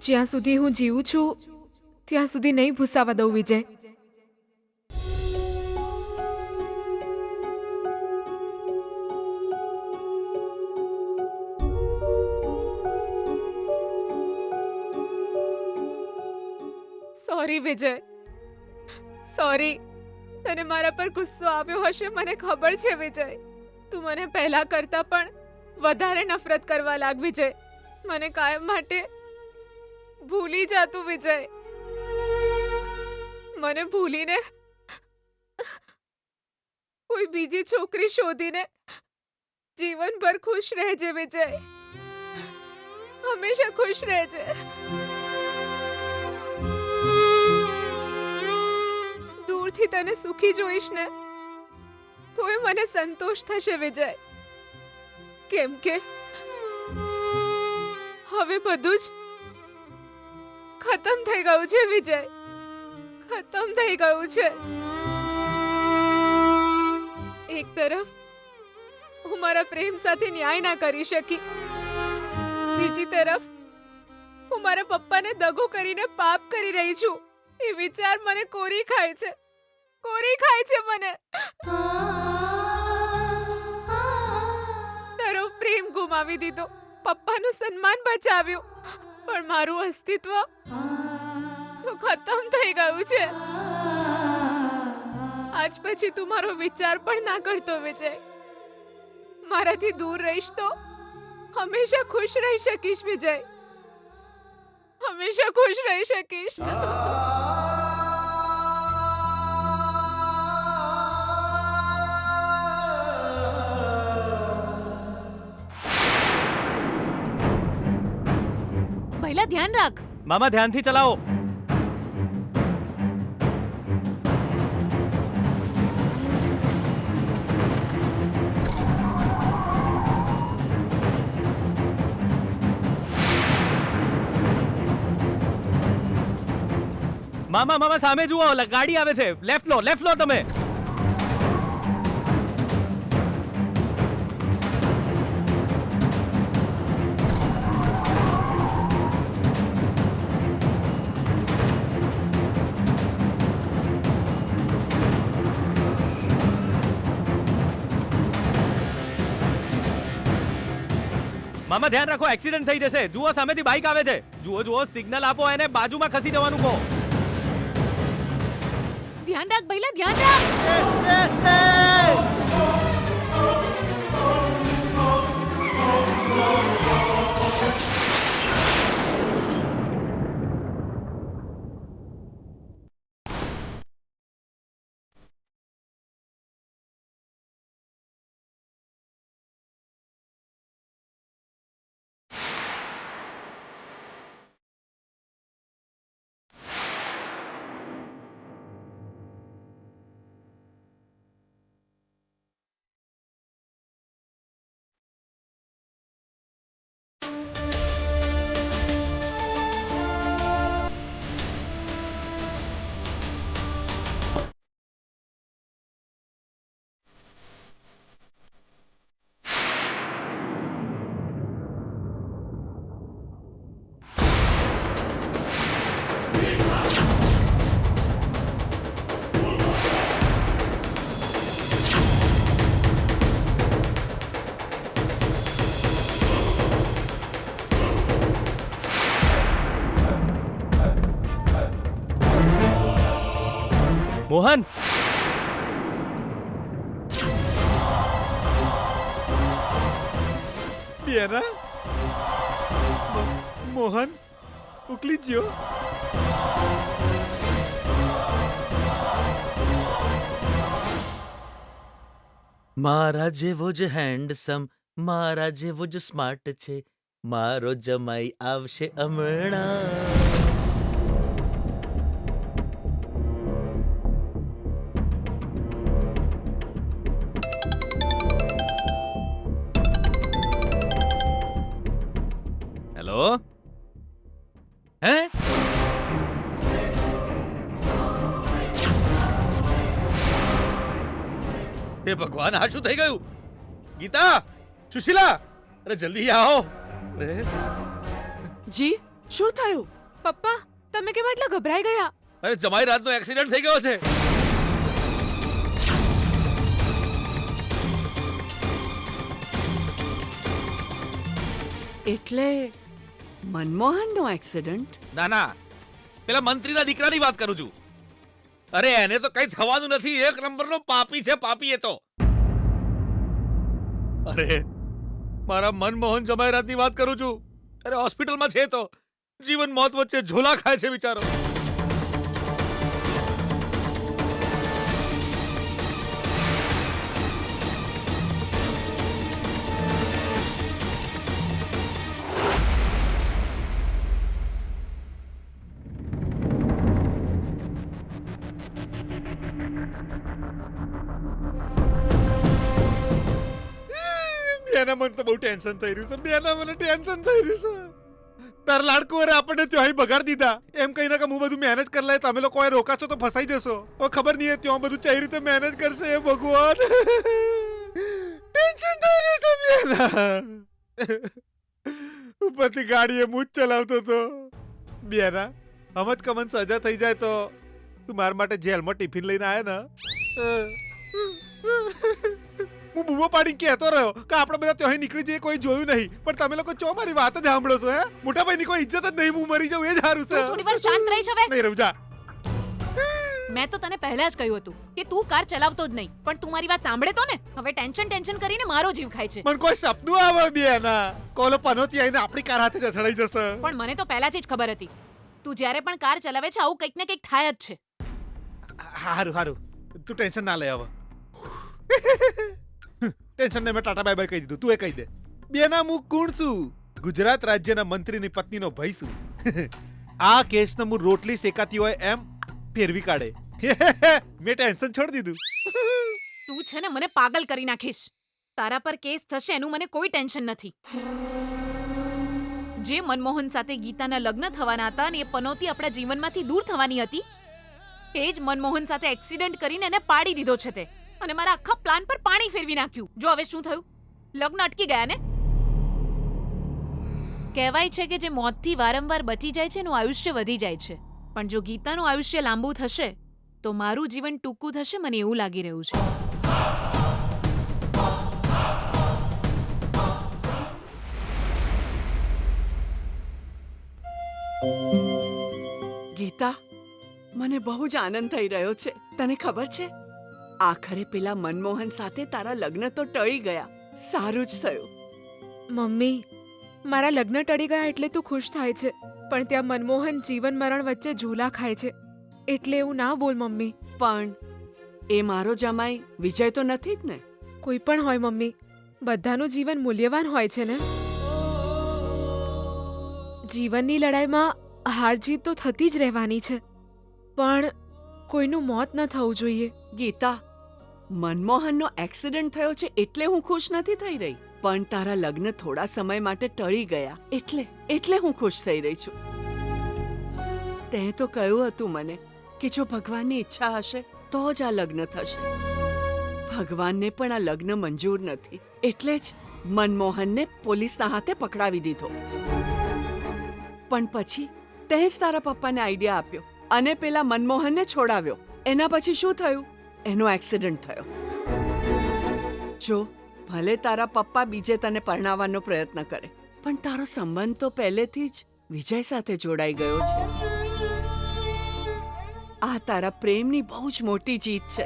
જ્યાં સુધી હું જીવું છું ત્યાં સુધી નહીં ભૂસાવા દઉં વિજય. સોરી વિજય, સોરી. તને મારા પર ગુસ્સો આવ્યો હશે, મને ખબર છે વિજય. તું મને પહેલા કરતા પણ વધારે નફરત કરવા લાગ વિજય. મને કાયમ માટે ભૂલી જા તું વિજય. મને ભૂલીને કોઈ બીજી છોકરી શોધીને જીવનભર ખુશ રહેજે વિજય. હંમેશા ખુશ રહેજે. દૂરથી તને સુખી જોઈશ ને તોય મને સંતોષ થશે વિજય. કેમ કે હવે બધું જ ખતમ થઈ ગયું છે વિજય. ખતમ થઈ ગયું છે. એક તરફ હું મારા પ્રેમ સાથે ન્યાય ના કરી શકી, બીજી તરફ હું મારા પપ્પાને દગો કરીને પાપ કરી રહી છું. એ વિચાર મને કોરી ખાય છે, કોરી ખાય છે મને. તારો પ્રેમ ગુમાવી દીધો, પપ્પાનું સન્માન બચાવ્યું, પણ મારું અસ્તિત્વ તો ખતમ થઈ ગયું છે. આજ પછી તું મારો વિચાર પણ ના કરતો વિજય. મારાથી દૂર રહીશ તો હંમેશા ખુશ રહી શકીશ વિજય. હંમેશા ખુશ રહી શકીશ. પહેલા ધ્યાન રાખ. મામા ધ્યાનથી ચલાવો. મામા મામા સામે જુઓ, ગાડી આવે છે. લેફ્ટ લો તમે. મામા ધ્યાન રાખો, એક્સિડન્ટ થઈ જશે. જુઓ સામેથી બાઇક આવે છે. જુઓ સિગ્નલ આપો, એને બાજુમાં ખસી જવાનું કહો. ધ્યાન રાખ પહેલા, ધ્યાન રાખ. મોહન, પિયાના, મોહન ઉકલી ગયો. મારા જેવો જ હેન્ડસમ, મારા જેવો જ સ્માર્ટ છે, મારો જમાઈ આવશે હમણાં. હેલો. હે હે ભગવાન, આ શું થઈ ગયું? ગીતા, સુશીલા, અરે જલ્દી આવો. અરે જી, શું થયું? પપ્પા તમે કેમ આટલા ગભરાઈ ગયા? અરે જમાઈ રાતનો એક્સિડન્ટ થઈ ગયો છે. એટલે મનમોહનનો એક્સિડન્ટ? ના ના, પેલા મંત્રીના દીકરાની વાત કરું છું. અરે એને તો કઈ થવાનું નથી. એક નંબરનો પાપી છે, પાપી એ તો. અરે મારા મનમોહન જમાઈરાતની વાત કરું છું. અરે હોસ્પિટલમાં છે તો જીવન મોત વચ્ચે ઝોલા ખાય છે બિચારો. બેના મને તો બહુ ટેન્શન થઈ રહ્યું છે. બેના મને ટેન્શન થઈ રહ્યું છે. તાર લાડકુ અરે આપણને ત્યાં બગાડી દીધા. એમ કહીને કે હું બધું મેનેજ કરી લે, તમે લોકો રોકાશો તો ફસાઈ જશો. હવે ખબર નહીં ત્યાં બધું કઈ રીતે મેનેજ કરશે એ ભગવાન. ટેન્શન થઈ રહ્યું છે બેના. ઉપરથી ગાડી એ હું જ ચલાવતો હતો. બેના હમત કમન સજા થઈ જાય તો તું મારા માટે જેલમાં ટિફિન લઈને આવ્યા ને. હું બૂમો પાડી કહેતો રહ્યો કે આપણે બધા ત્યાંથી નીકળી જઈએ, કોઈ જોયું નહીં. પણ તમે લોકો ચો મારી વાત જ સાંભળો છો? હે મોટા ભાઈની કોઈ ઇજ્જત જ નહીં. હું મરી જાઉં એ જ સારું છે. તું થોડી વાર શાંત રહીશ હવે. નહીં રવજા. મેં તો તને પહેલા જ કહ્યું હતું કે તું કાર ચલાવતો જ નહીં, પણ તું મારી વાત સાંભળે તો ને. હવે ટેન્શન કરીને મારો જીવ ખાય છે. મને કોઈ સપનું આવે બેના કોલો પનોતી આવીને આપણી કાર હાથે જસડાઈ જશે. પણ મને તો પહેલાથી જ ખબર હતી તું જ્યારે પણ કાર ચલાવે છે આવું કંઈક ને કંઈક થાય જ છે. હારું હારું, તું ટેન્શન ના લે. હવે ટેન્શન ને મેં ટાટા બાય બાય કહી દીધું. તું એ કહી દે. બેના હું કોણ છું? ગુજરાત રાજ્યના મંત્રીની પત્નીનો ભાઈ છું. આ કેસને હું રોટલી શેકાતી હોય એમ ફેરવી કાઢે. મેં ટેન્શન છોડી દીધું. તું છે ને મને પાગલ કરી નાખીશ. તારા પર કેસ થશે એનું મને કોઈ ટેન્શન નથી. જે મનમોહન સાથે ગીતાના લગ્ન થવાના હતા અને એ પનોતી આપણા જીવનમાંથી દૂર થવાની હતી, એ જ મનમોહન સાથે એક્સિડન્ટ કરીને એને પાડી દીધો છે તે. અને મારા આખા પ્લાન પર પાણી ફેરવી નાખ્યું. જો હવે શું થયું? લગ્ન અટકી ગયા ને. કહેવાય છે કે જે મોતથી વારંવાર બચી જાય છે એનું આયુષ્ય વધી જાય છે. પણ જો ગીતાનું આયુષ્ય લાંબુ થશે તો મારું જીવન ટૂંકું થશે, મને એવું લાગી રહ્યું છે. ગીતા, મને બહુ જ આનંદ થઈ રહ્યો છે. તને ખબર છે આખરે પેલા મનમોહન સાથે તારા લગ્ન તો ટળી ગયા. સારું જ થયું. મમ્મી મારા લગ્ન ટળી ગયા એટલે તું ખુશ થાય છે, પણ ત્યાં મનમોહન જીવન મરણ વચ્ચે ઝૂલા ખાય છે એટલે એવું ના બોલ મમ્મી. પણ એ મારો જમાઈ વિજય તો નથી જ ને? કોઈ પણ હોય મમ્મી, બધાનું જીવન મૂલ્યવાન હોય છે ને. જીવનની લડાઈમાં હાર જીત તો થતી જ રહેવાની છે, પણ કોઈનું મોત ન થવું જોઈએ. ગીતા, મનમોહનનો એક્સિડન્ટ થયો છે એટલે હું ખુશ નથી થઈ રહી, પણ તારા લગ્ન થોડા સમય માટે ટળી ગયા એટલે હું ખુશ થઈ રહી છું. તે તો કહ્યું હતું મને કે જો ભગવાનની ઈચ્છા હશે તો જ આ લગ્ન થશે. ભગવાનને પણ આ લગ્ન મંજૂર નથી, એટલે જ મનમોહનને પોલીસના હાથે પકડાવી દીધો. પણ પછી તે જ તારા પપ્પાને આઈડિયા આપ્યો અને પેલા મનમોહનને છોડાવ્યો. એના પછી શું થયું? એનો એક્સિડન્ટ થયો. જો ભલે તારા પપ્પા બીજે તને પરણાવવાનો પ્રયત્ન કરે, પણ તારો સંબંધ તો પહેલેથી જ વિજય સાથે જોડાઈ ગયો છે. આ તારા પ્રેમની બહુ જ મોટી જીત છે.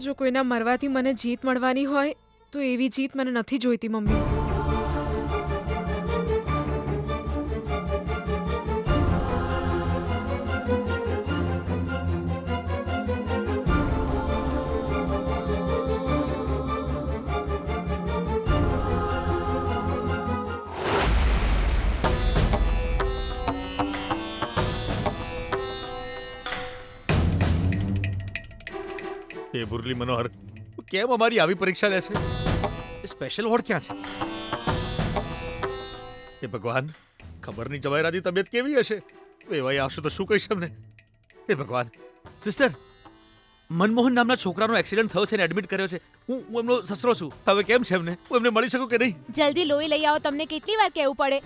જો કોઈના મરવાથી મને જીત મળવાની હોય તો એવી જીત મને નથી જોઈતી મમ્મી. એ મુરલી મનોહર કેમ અમારી આવી પરીક્ષા લે છે? સ્પેશિયલ વોર્ડ ક્યાં છે? એ ભગવાન, ખબર નહીં જવાયરાની તબિયત કેવી હશે. વેવાઈ આવશે તો શું કહીશ અમને? એ ભગવાન. સિસ્ટર, મનમોહન નામના છોકરાનો એક્સિડન્ટ થયો છે ને એડમિટ કર્યો છે. હું એમનો સસરો છું. હવે કેમ છે એમને? હું એમને મળી શકું કે નહીં? જલ્દી લોહી લઈ આવો, તમને કેટલી વાર કહેવું પડે?